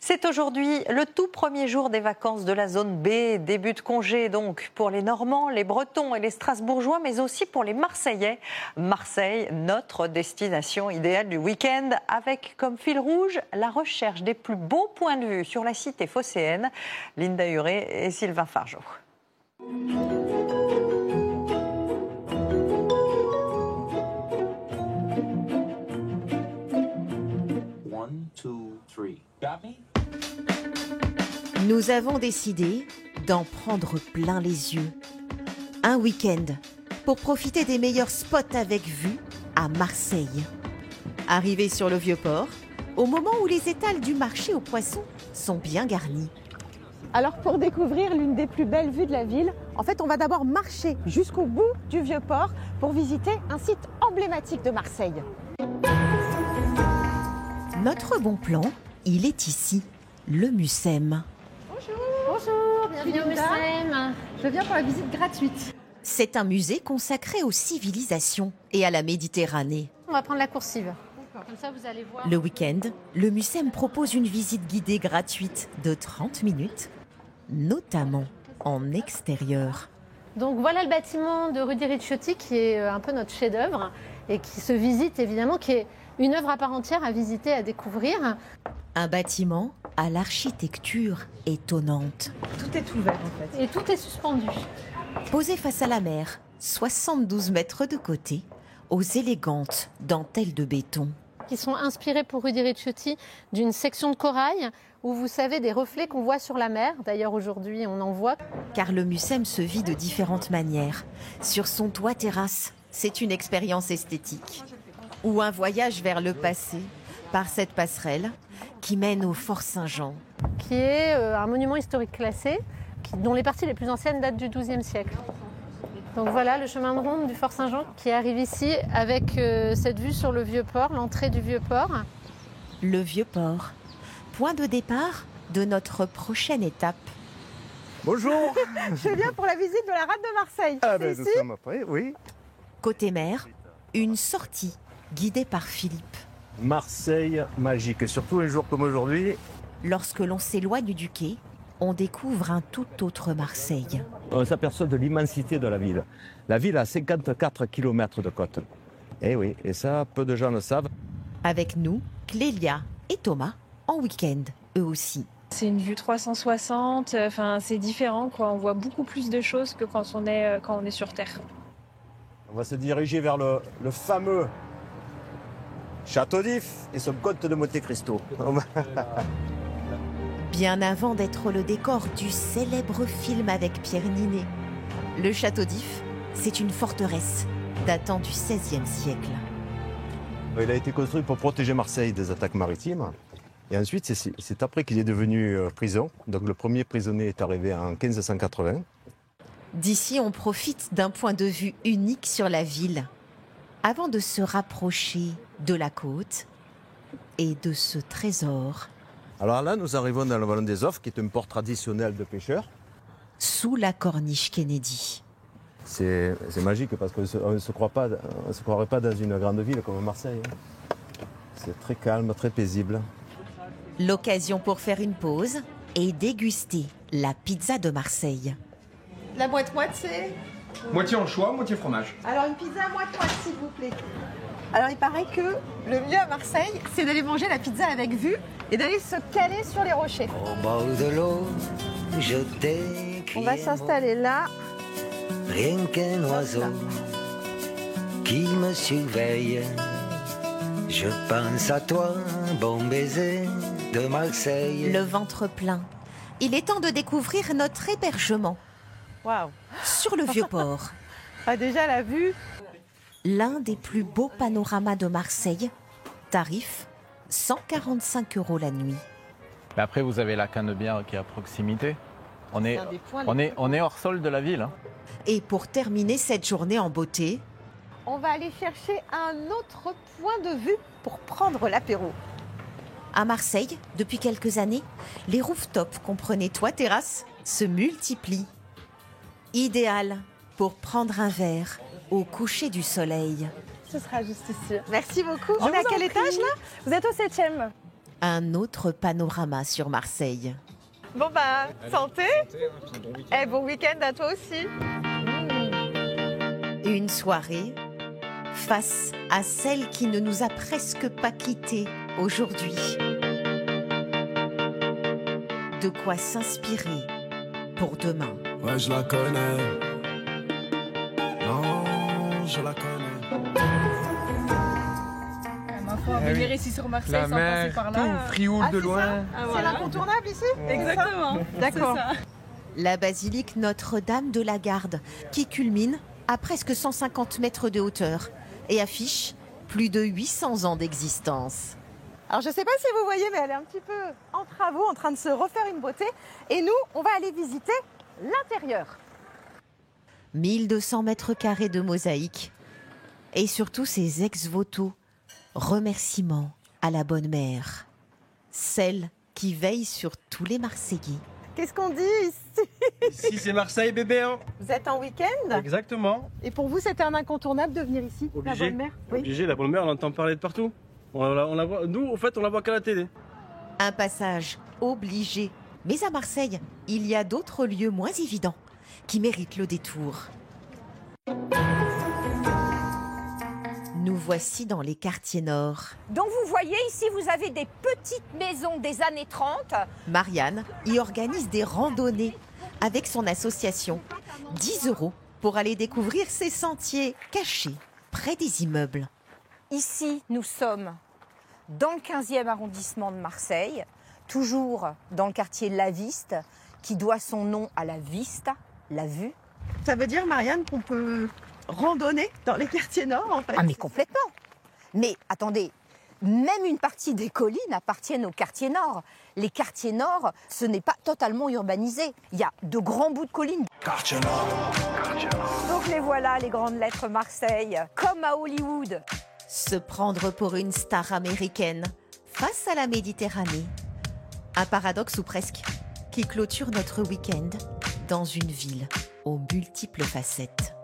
C'est aujourd'hui le tout premier jour des vacances de la zone B. Début de congé donc pour les Normands, les Bretons et les Strasbourgeois, mais aussi pour les Marseillais. Marseille, notre destination idéale du week-end, avec comme fil rouge la recherche des plus beaux points de vue sur la cité phocéenne. Linda Huré et Sylvain Fargeau. One, two, three. Got me? Nous avons décidé d'en prendre plein les yeux. Un week-end pour profiter des meilleurs spots avec vue à Marseille. Arrivé sur le Vieux-Port, au moment où les étals du marché aux poissons sont bien garnis. Alors pour découvrir l'une des plus belles vues de la ville, en fait on va d'abord marcher jusqu'au bout du Vieux-Port pour visiter un site emblématique de Marseille. Notre bon plan, il est ici, le Mucem. Bonjour, bienvenue au Mucem. Je viens pour la visite gratuite. C'est un musée consacré aux civilisations et à la Méditerranée. On va prendre la coursive. Comme ça, vous allez voir. Le week-end, le Mucem propose une visite guidée gratuite de 30 minutes, notamment en extérieur. Donc voilà le bâtiment de Rudy Ricciotti qui est un peu notre chef-d'œuvre et qui se visite évidemment, qui est une œuvre à part entière à visiter, à découvrir. Un bâtiment à l'architecture étonnante. Tout est ouvert en fait. Et tout est suspendu. Posé face à la mer, 72 mètres de côté, aux élégantes dentelles de béton. Qui sont inspirés pour Rudy Ricciotti d'une section de corail où vous savez des reflets qu'on voit sur la mer. D'ailleurs aujourd'hui on en voit. Car le Mucem se vit de différentes manières. Sur son toit terrasse, c'est une expérience esthétique. Ou un voyage vers le passé, par cette passerelle qui mène au Fort Saint-Jean. Qui est un monument historique classé, dont les parties les plus anciennes datent du XIIe siècle. Donc voilà le chemin de ronde du Fort Saint-Jean qui arrive ici avec cette vue sur le Vieux-Port, l'entrée du Vieux-Port. Le Vieux-Port, point de départ de notre prochaine étape. Bonjour. Je viens pour la visite de la rade de Marseille. Ah C'est ben nous ici sommes après, oui. Côté mer, une sortie guidée par Philippe. Marseille magique, et surtout un jour comme aujourd'hui. Lorsque l'on s'éloigne du quai, on découvre un tout autre Marseille. On s'aperçoit de l'immensité de la ville. La ville a 54 km de côte. Eh oui, et ça, peu de gens le savent. Avec nous, Clélia et Thomas, en week-end, eux aussi. C'est une vue 360, c'est différent, quoi. On voit beaucoup plus de choses que quand on est sur Terre. On va se diriger vers le fameux Château d'If et son comte de Monte Cristo. Bien avant d'être le décor du célèbre film avec Pierre Ninet. Le Château d'If, c'est une forteresse datant du XVIe siècle. Il a été construit pour protéger Marseille des attaques maritimes. Et ensuite, c'est après qu'il est devenu prison. Donc le premier prisonnier est arrivé en 1580. D'ici, on profite d'un point de vue unique sur la ville, avant de se rapprocher de la côte et de ce trésor. Alors là, nous arrivons dans le Vallon des Offres, qui est un port traditionnel de pêcheurs. Sous la corniche Kennedy. C'est magique parce qu'on ne se croirait pas dans une grande ville comme Marseille. C'est très calme, très paisible. L'occasion pour faire une pause et déguster la pizza de Marseille. La moite-moite, Moitié anchois, moitié fromage. Alors une pizza à moite-moite s'il vous plaît. Alors il paraît que le mieux à Marseille, c'est d'aller manger la pizza avec vue et d'aller se caler sur les rochers. Au bord de l'eau, je t'ai On va s'installer là. Rien qu'un oiseau qui me surveille. Je pense à toi, bon baiser de Marseille. Le ventre plein. Il est temps de découvrir notre hébergement. Waouh. Sur le Vieux-Port. Ah déjà la vue. L'un des plus beaux panoramas de Marseille. Tarif 145 € la nuit. Mais après, vous avez la Canebière qui est à proximité. On est hors sol de la ville. Hein. Et pour terminer cette journée en beauté, On va aller chercher un autre point de vue pour prendre l'apéro. à Marseille, depuis quelques années, les rooftops comprenez toit-terrasse se multiplient. Idéal pour prendre un verre au coucher du soleil. Ce sera juste ici. Merci beaucoup. On est à quel étage là? Vous êtes au 7e. Un autre panorama sur Marseille. Bon bah, santé. Et bon week-end à toi aussi. Une soirée face à celle qui ne nous a presque pas quittés aujourd'hui. De quoi s'inspirer pour demain. Ouais, je la connais. Non, je la connais. Venir ici sur Marseille sans passer par là. Tout, Frioul de loin. C'est l'incontournable ici? Exactement. D'accord. La basilique Notre-Dame de la Garde, qui culmine à presque 150 mètres de hauteur et affiche plus de 800 ans d'existence. Alors je ne sais pas si vous voyez, mais elle est un petit peu en travaux, en train de se refaire une beauté. Et nous, on va aller visiter l'intérieur. 1200 mètres carrés de mosaïque et surtout ces ex-voto. Remerciements à la bonne mère, celle qui veille sur tous les Marseillais. Qu'est-ce qu'on dit ici? Ici c'est Marseille bébé. Hein. Vous êtes en week-end? Exactement. Et pour vous, c'était un incontournable de venir ici? Obligé. La bonne mère? Oui. Obligé, la bonne mère, on entend parler de partout. On la voit, nous, au fait, on la voit qu'à la télé. Un passage obligé. Mais à Marseille, il y a d'autres lieux moins évidents qui méritent le détour. Nous voici dans les quartiers nord. Donc vous voyez ici, vous avez des petites maisons des années 30. Marianne y organise des randonnées avec son association. 10 € pour aller découvrir ces sentiers cachés près des immeubles. Ici, nous sommes dans le 15e arrondissement de Marseille, toujours dans le quartier La Viste, qui doit son nom à la vista, la vue. Ça veut dire, Marianne, qu'on peut randonner dans les quartiers nord, en fait? Ah mais complètement. Mais attendez, même une partie des collines appartiennent au quartier nord. Les quartiers nord, ce n'est pas totalement urbanisé. Il y a de grands bouts de collines. Quartier nord. Donc les voilà, les grandes lettres Marseille, comme à Hollywood. Se prendre pour une star américaine face à la Méditerranée. Un paradoxe ou presque qui clôture notre week-end dans une ville aux multiples facettes.